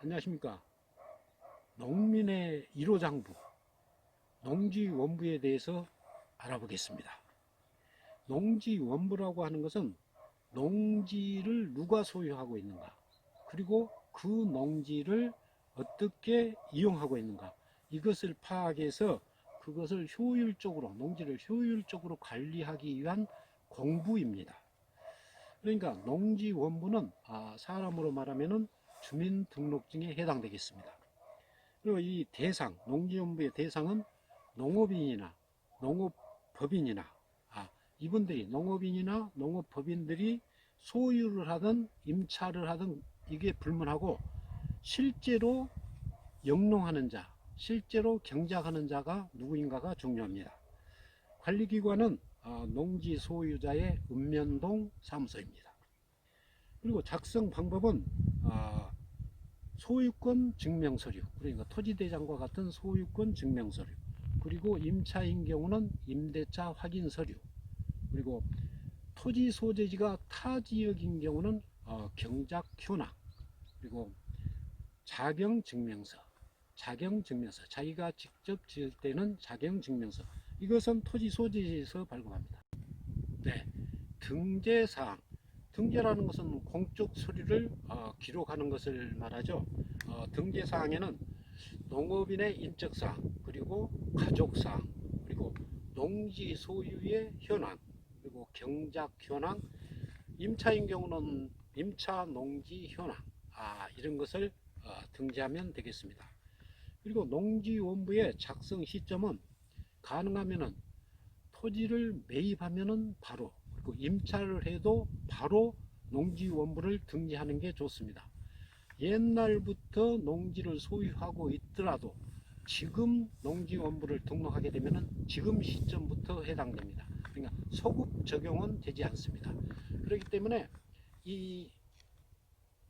안녕하십니까. 농민의 1호 장부, 농지원부에 대해서 알아보겠습니다. 농지원부라고 하는 것은 농지를 누가 소유하고 있는가, 그리고 그 농지를 어떻게 이용하고 있는가, 이것을 파악해서 그것을 효율적으로, 농지를 효율적으로 관리하기 위한 공부입니다. 그러니까 농지원부는 사람으로 말하면 주민등록증에 해당되겠습니다. 그리고 이 대상, 농지원부의 대상은 농업인이나 농업법인이나 이분들이, 농업인이나 농업법인들이 소유를 하든 임차를 하든 이게 불문하고, 실제로 영농하는 자, 실제로 경작하는 자가 누구인가가 중요합니다. 관리기관은 농지 소유자의 읍면동 사무소입니다. 그리고 작성 방법은 소유권 증명서류, 그러니까 토지대장과 같은 소유권 증명서류, 그리고 임차인 경우는 임대차 확인서류, 그리고 토지 소재지가 타 지역인 경우는 경작 현황, 그리고 자경증명서, 자기가 직접 지을 때는 자경증명서, 이것은 토지 소재지에서 발급합니다. 네, 등재사항. 등재라는 것은 공적 서류를 기록하는 것을 말하죠. 등재사항에는 농업인의 인적사항, 그리고 가족사항, 그리고 농지 소유의 현황, 그리고 경작 현황, 임차인 경우는 임차 농지 현황, 이런 것을 등재하면 되겠습니다. 그리고 농지원부의 작성 시점은 가능하면은 토지를 매입하면은 바로, 그리고 임차를 해도 바로 농지원부를 등재하는 게 좋습니다. 옛날부터 농지를 소유하고 있더라도 지금 농지원부를 등록하게 되면 지금 시점부터 해당됩니다. 그러니까 소급 적용은 되지 않습니다. 그렇기 때문에 이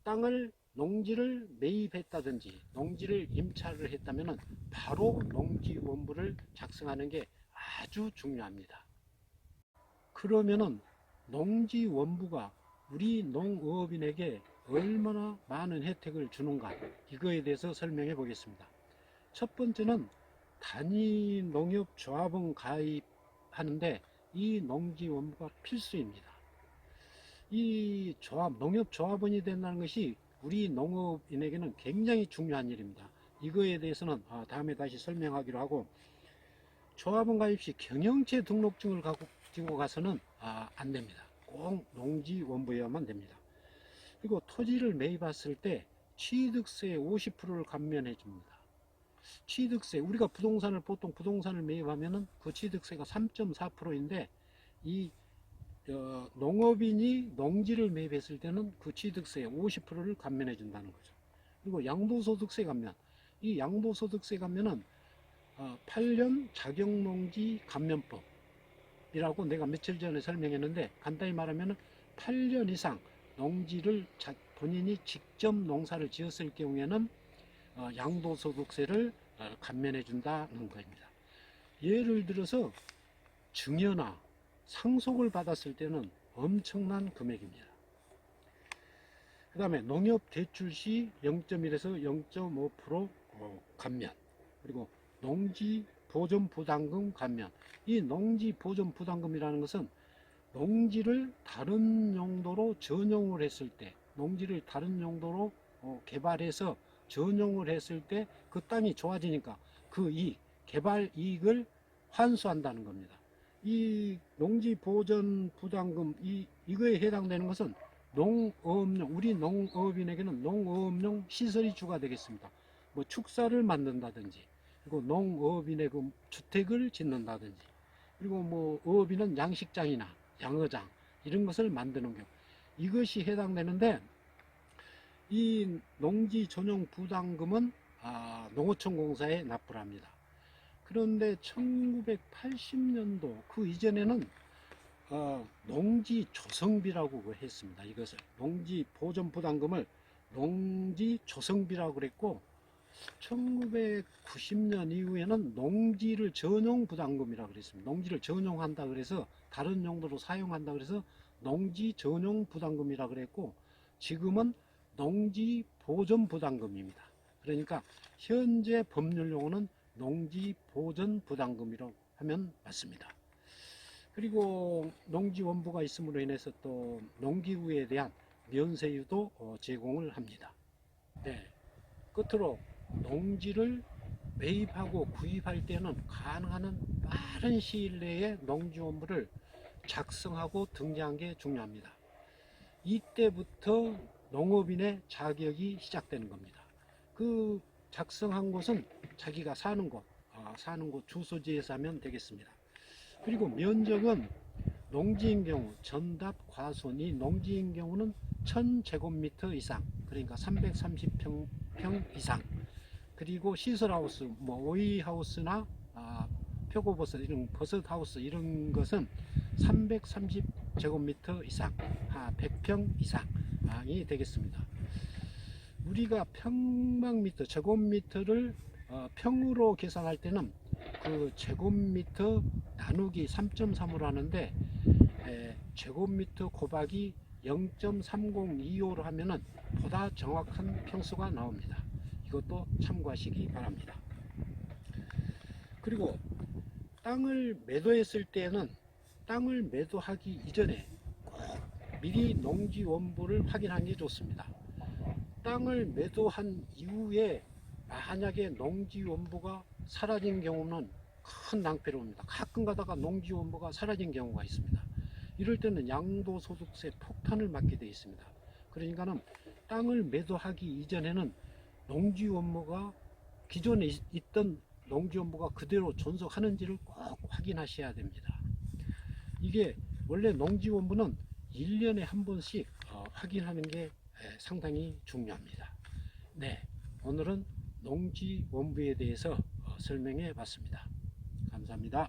땅을, 농지를 매입했다든지 농지를 임차를 했다면 바로 농지원부를 작성하는 게 아주 중요합니다. 그러면은 농지원부가 우리 농업인에게 얼마나 많은 혜택을 주는가, 이거에 대해서 설명해 보겠습니다. 첫 번째는 단위 농협조합원 가입하는데 이 농지원부가 필수입니다. 이 농협조합원이 된다는 것이 우리 농업인에게는 굉장히 중요한 일입니다. 이거에 대해서는 다음에 다시 설명하기로 하고, 조합원 가입 시 경영체 등록증을 가지고 가서는 안 됩니다. 꼭 농지원부여야만 됩니다. 그리고 토지를 매입했을 때 취득세 50%를 감면해 줍니다. 취득세, 우리가 보통 부동산을 매입하면은 그 취득세가 3.4%인데 이 농업인이 농지를 매입했을 때는 그 취득세 50%를 감면해 준다는 거죠. 그리고 양도소득세 감면, 이 양도소득세 감면은 8년 자격농지 감면법이라고 내가 며칠 전에 설명했는데, 간단히 말하면 8년 이상 농지를 본인이 직접 농사를 지었을 경우에는 양도소득세를 감면해 준다는 겁니다. 예를 들어서 증여나 상속을 받았을 때는 엄청난 금액입니다. 그 다음에 농협 대출 시 0.1에서 0.5% 감면, 그리고 농지 보존 부담금 감면. 이 농지 보존 부담금이라는 것은 농지를 다른 용도로 전용을 했을 때, 농지를 다른 용도로 개발해서 전용을 했을 때 그 땅이 좋아지니까 그 개발 이익을 환수한다는 겁니다. 이 농지 보존 부담금, 이거에 해당되는 것은 우리 농업인에게는 농업용 시설이 주가 되겠습니다. 뭐 축사를 만든다든지, 그리고 농업인의 그 주택을 짓는다든지, 그리고 뭐 어업인은 양식장이나 양어장 이런 것을 만드는 경우, 이것이 해당되는데, 이 농지 전용 부담금은 농어촌 공사에 납부를 합니다. 그런데 1980년도 그 이전에는 농지 조성비라고 했습니다. 이것을 농지 보존 부담금을 농지 조성비라고 그랬고, 1990년 이후에는 농지를 전용 부담금이라고 그랬습니다. 농지를 전용한다 그래서 다른 용도로 사용한다 그래서 농지 전용 부담금이라고 그랬고, 지금은 농지 보전 부담금입니다. 그러니까 현재 법률 용어는 농지 보전 부담금이라고 하면 맞습니다. 그리고 농지원부가 있음으로 인해서 또 농기구에 대한 면세유도 제공을 합니다. 네, 끝으로 농지를 매입하고 구입할 때는 가능한 한 빠른 시일 내에 농지원부를 작성하고 등재한 게 중요합니다. 이때부터 농업인의 자격이 시작되는 겁니다. 그 작성한 곳은 자기가 사는 곳 주소지에서 하면 되겠습니다. 그리고 면적은 농지인 경우 전답 과수원이 농지인 경우는 1000제곱미터 이상, 그러니까 330평 이상, 그리고 시설하우스 오이하우스나 표고버섯 이런 버섯하우스 이런 것은 330제곱미터 이상 100평 이상이 되겠습니다. 우리가 평방미터 제곱미터를 평으로 계산할 때는 그 제곱미터 나누기 3.3으로 하는데 제곱미터 곱하기 0.3025로 하면은 보다 정확한 평수가 나옵니다. 이것도 참고하시기 바랍니다. 그리고 땅을 매도했을 때는 땅을 매도하기 이전에 꼭 미리 농지원부를 확인하는 게 좋습니다. 땅을 매도한 이후에 만약에 농지원부가 사라진 경우는 큰 낭패를 옵니다. 가끔 가다가 농지원부가 사라진 경우가 있습니다. 이럴 때는 양도소득세 폭탄을 맞게 되어 있습니다. 그러니까는 땅을 매도하기 이전에는 농지원부가 기존에 있던 농지원부가 그대로 존속하는지를 꼭 확인하셔야 됩니다. 이게 원래 농지원부는 1년에 한 번씩 확인하는 게 상당히 중요합니다. 네, 오늘은 농지원부에 대해서 설명해 봤습니다. 감사합니다.